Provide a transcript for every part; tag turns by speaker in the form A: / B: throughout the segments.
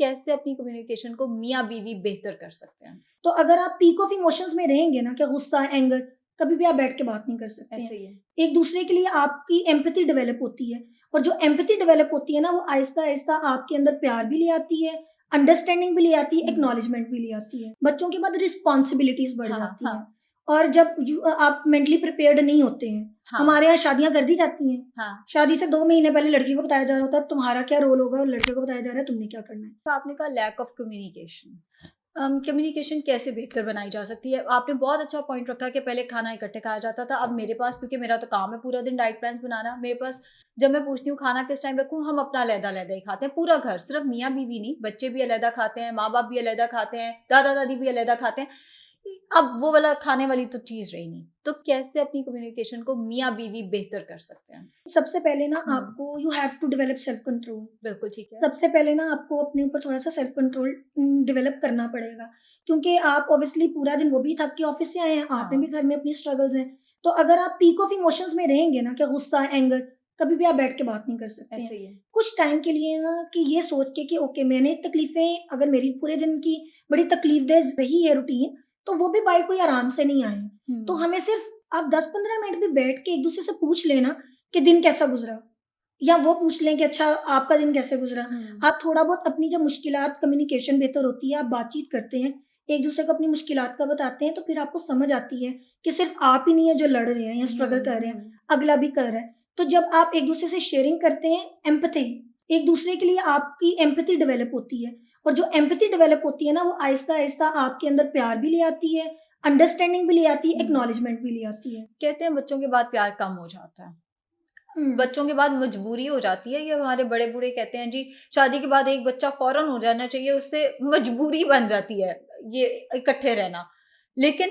A: कैसे अपनी कम्युनिकेशन को मियाँ बीवी बेहतर कर सकते हैं?
B: तो अगर आप पीक ऑफ इमोशंस में रहेंगे ना, क्या गुस्सा, एंगर, कभी भी आप बैठ के बात नहीं कर सकते
A: ऐसे
B: हैं।
A: ही है।
B: एक दूसरे के लिए आपकी एम्पैथी डेवलप होती है, और जो एम्पैथी डेवलप होती है ना, वो आहिस्ता-आहिस्ता आपके अंदर प्यार भी ले आती है, अंडरस्टैंडिंग भी ले आती है, एक्नॉलेजमेंट भी ले आती है। बच्चों के बाद रिस्पॉन्सिबिलिटीज़ बढ़
A: हाँ,
B: जाती हैं,
A: हाँ,
B: और जब आप मेंटली प्रिपेयर्ड नहीं होते हैं,
A: हाँ,
B: हमारे यहाँ शादियाँ कर दी जाती हैं।
A: हाँ।
B: शादी से 2 महीने पहले लड़की को बताया जा रहा होता है तुम्हारा क्या रोल होगा, और लड़के को बताया जा रहा है तुमने क्या करना है।
A: तो आपने कहा लैक ऑफ कम्युनिकेशन। कम्युनिकेशन कैसे बेहतर बनाई जा सकती है? आपने बहुत अच्छा पॉइंट रखा कि पहले खाना इकट्ठे खाया जाता था। अब मेरे पास, क्योंकि मेरा तो काम है पूरा दिन डाइट प्लान्स बनाना, मेरे पास जब मैं पूछती हूँ खाना किस टाइम रखूँ, हम अपना अलग-अलग ही खाते हैं, पूरा घर, सिर्फ मियाँ-बीवी नहीं, बच्चे भी अलग खाते हैं, माँ-बाप भी अलग खाते हैं, दादा-दादी भी अलग खाते हैं। अब वो वाला खाने वाली तो चीज़ रही नहीं। तो कैसे अपनी कम्युनिकेशन को मियाँ-बीवी बेहतर कर सकते हैं?
B: सबसे पहले ना
A: हुँ।
B: आपको you have to develop self control.
A: बिल्कुल ठीक है।
B: सबसे पहले ना आपको अपने ऊपर थोड़ा-सा सेल्फ कंट्रोल डेवलप करना पड़ेगा, क्योंकि आप ऑब्वियसली पूरा दिन वो भी थक के ऑफ़िस से आए हैं, आपने भी
A: हाँ,
B: घर में अपनी स्ट्रगल्स हैं। तो अगर आप पीक ऑफ इमोशंस में रहेंगे ना, क्या गुस्सा, एंगर, कभी भी आप बैठ के बात नहीं कर सकते हैं।
A: ऐसे ही है।
B: कुछ टाइम के लिए ना कि ये सोच के कि ओके मैंने तकलीफ़ें, अगर मेरी पूरे दिन की बड़ी तकलीफ़देह रही है रूटीन, तो वो भी बाय कोई आराम से नहीं आई। तो
A: हुँ।
B: हमें सिर्फ़ आप 10-15 मिनट भी बैठ के एक-दूसरे से पूछ लेना कि दिन कैसा गुज़रा? या वो पूछ लें कि अच्छा आपका दिन कैसे गुज़रा?
A: हुँ।
B: आप थोड़ा बहुत अपनी जब मुश्किलात, कम्युनिकेशन बेहतर होती है, आप बातचीत करते हैं, एक-दूसरे को अपनी मुश्किलात का बताते हैं, तो फिर आपको समझ आती है कि सिर्फ़ आप ही नहीं है जो लड़ रहे हैं या स्ट्रगल
A: हुँ,
B: कर रहे हैं,
A: हुँ।
B: अगला भी कर रहा है। तो जब आप एक-दूसरे से शेयरिंग करते हैं, एम्पैथी, एक-दूसरे के लिए आपकी एम्पैथी डेवलप होती है, और जो एम्पैथी डेवलप होती है ना, वो आहिस्ता-आहिस्ता आपके अंदर प्यार भी ले आती है, अंडरस्टैंडिंग भी ले आती है,
A: हुँ।
B: एक्नॉलेजमेंट भी ले आती है।
A: कहते हैं बच्चों के बाद प्यार कम हो जाता है।
B: हुँ।
A: बच्चों के बाद मजबूरी हो जाती है, ये हमारे बड़े-बूढ़े कहते हैं जी, शादी के बाद एक बच्चा फ़ौरन हो जाना चाहिए, उससे मजबूरी बन जाती है, ये इकट्ठे रहना। लेकिन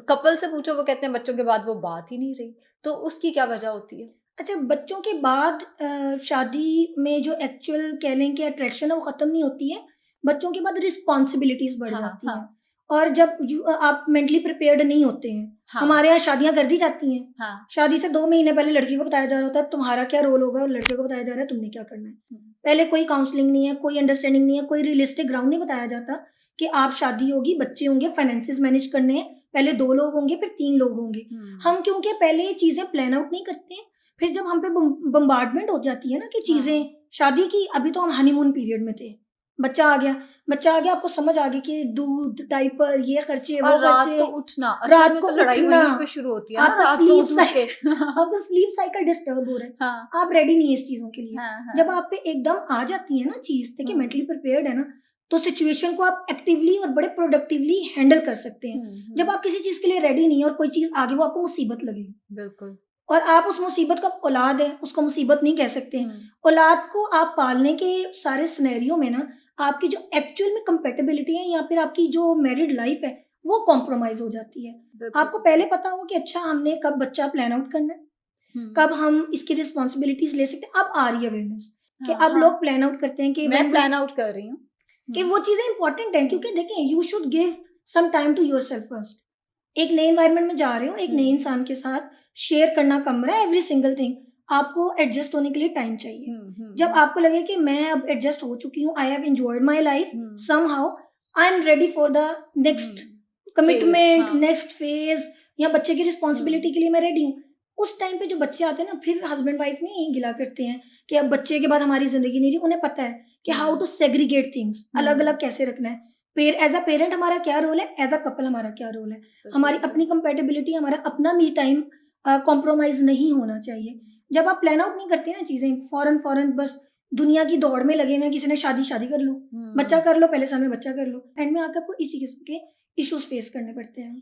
A: कपल से पूछो, वो कहते हैं बच्चों के बाद वो बात ही नहीं रही। तो उसकी क्या वजह होती है?
B: अच्छा, बच्चों के बाद शादी में जो एक्चुअल कह लें कि अट्रैक्शन है वो ख़त्म नहीं होती है। बच्चों के बाद रिस्पॉन्सिबिलिटीज़ बढ़
A: हाँ,
B: जाती हैं,
A: हाँ,
B: और जब आप मेंटली प्रिपेयर्ड नहीं होते हैं,
A: हाँ,
B: हमारे यहाँ शादियाँ कर दी जाती हैं।
A: हाँ।
B: शादी से 2 महीने पहले लड़की को बताया जा रहा होता है तुम्हारा क्या रोल होगा, और लड़के को बताया जा रहा है तुमने क्या करना है।
A: हुँ,
B: पहले कोई काउंसलिंग नहीं है, कोई अंडरस्टैंडिंग नहीं है, कोई रियलिस्टिक ग्राउंड नहीं बताया जाता कि आप शादी होगी, बच्चे होंगे, फाइनेंसेस मैनेज करने हैं, पहले 2 लोग होंगे, फिर 3 लोग होंगे।
A: हुँ,
B: हम क्योंकि पहले ये चीज़ें प्लान आउट नहीं करते हैं, फिर जब हम पे बम्बार्डमेंट हो जाती है ना कि चीज़ें
A: हाँ।
B: शादी की, अभी तो हम हनीमून पीरियड में थे। बच्चा आ गया आपको समझ आ गई कि दूध, डायपर, ये खर्चे, वो
A: और रात
B: खर्चे,
A: को उठना, असल
B: रात
A: में
B: को
A: तो लड़ाई
B: उठना,
A: वहीं पे शुरू होती है ना,
B: आपका
A: रात को
B: स्लीप
A: उठ-उठ के।
B: साइ आपका स्लीप साइकिल डिस्टर्ब हो रहा है।
A: हाँ,
B: आप रेडी नहीं है इस चीज़ों के लिए।
A: हाँ,
B: जब
A: हाँ।
B: आप पे एकदम आ जाती है ना चीज़, देखिए
A: हुँ,
B: मेंटली प्रिपेयर्ड है ना, तो सिचुएशन को आप एक्टिवली और बड़े प्रोडक्टिवली हैंडल कर सकते हैं।
A: हुँ,
B: जब
A: हुँ।
B: आप किसी चीज़ के लिए रेडी नहीं है और कोई चीज़ आ गई, वो आपको मुसीबत लगेगी।
A: बिल्कुल।
B: और आप उस मुसीबत का औलाद है, उसको मुसीबत नहीं कह सकते हैं।
A: हुँ,
B: औलाद को आप पालने के सारे सिनेरियो में ना, आपकी जो एक्चुअल में कंपैटिबिलिटी है या फिर आपकी जो मैरिड लाइफ़ है, वो कॉम्प्रोमाइज़ हो जाती है।
A: बिल्कुल
B: आपको
A: ठीक है।
B: पहले पता हो कि अच्छा हमने कब बच्चा प्लान आउट करना है,
A: हुँ।
B: कब हम इसकी रिस्पॉन्सिबिलिटीज़ ले सकते हैं। अब आ रही है अवेयरनेस कि
A: हाँ,
B: अब
A: हाँ।
B: लोग प्लान आउट करते हैं कि
A: मैं
B: व्हेन वी
A: प्लान आउट कर रही हूँ।
B: कि
A: हुँ,
B: वो चीज़ें इम्पोर्टेंट हैं,
A: हुँ,
B: क्योंकि देखें you should give some time to yourself first. एक नए एनवायरनमेंट में जा रहे हो, एक नए
A: हुँ,
B: इंसान के साथ शेयर करना कमरा, एवरी सिंगल थिंग, आपको एडजस्ट होने के लिए टाइम चाहिए।
A: हुँ, हुँ,
B: जब
A: हुँ,
B: आपको लगे कि मैं अब एडजस्ट हो चुकी हूँ, I have enjoyed my life
A: hmm,
B: somehow, I am ready for the next
A: hmm. Phase
B: commitment,
A: हाँ।
B: नेक्स्ट फेज़, या बच्चे की
A: हुँ,
B: रिस्पॉन्सिबिलिटी के लिए मैं रेडी हूँ। उस टाइम पे जो बच्चे आते हैं ना, फिर हस्बैंड वाइफ नहीं गिला करते हैं कि अब बच्चे के बाद हमारी ज़िंदगी नहीं रही। उन्हें पता है कि हाउ
A: हुँ,
B: टू सेग्रीगेट थिंग्स,
A: हुँ।
B: अलग-अलग कैसे रखना है। एज़ अ पेरेंट हमारा क्या रोल है, एज़ अ कपल हमारा क्या रोल है।
A: बिल्कुल
B: हमारी
A: ठीक है।
B: अपनी कंपैटिबिलिटी, हमारा अपना मी टाइम कॉम्प्रोमाइज़ नहीं होना चाहिए। जब आप प्लान आउट नहीं करते ना चीज़ें, फ़ौरन-फ़ौरन बस दुनिया की दौड़ में लगे हुए हैं, किसी ने शादी कर लो, बच्चा
A: हुँ।
B: कर लो, पहले साल में बच्चा कर लो। एंड में आके आपको इसी किस्म के इश्यूज़ फेस करने पड़ते हैं।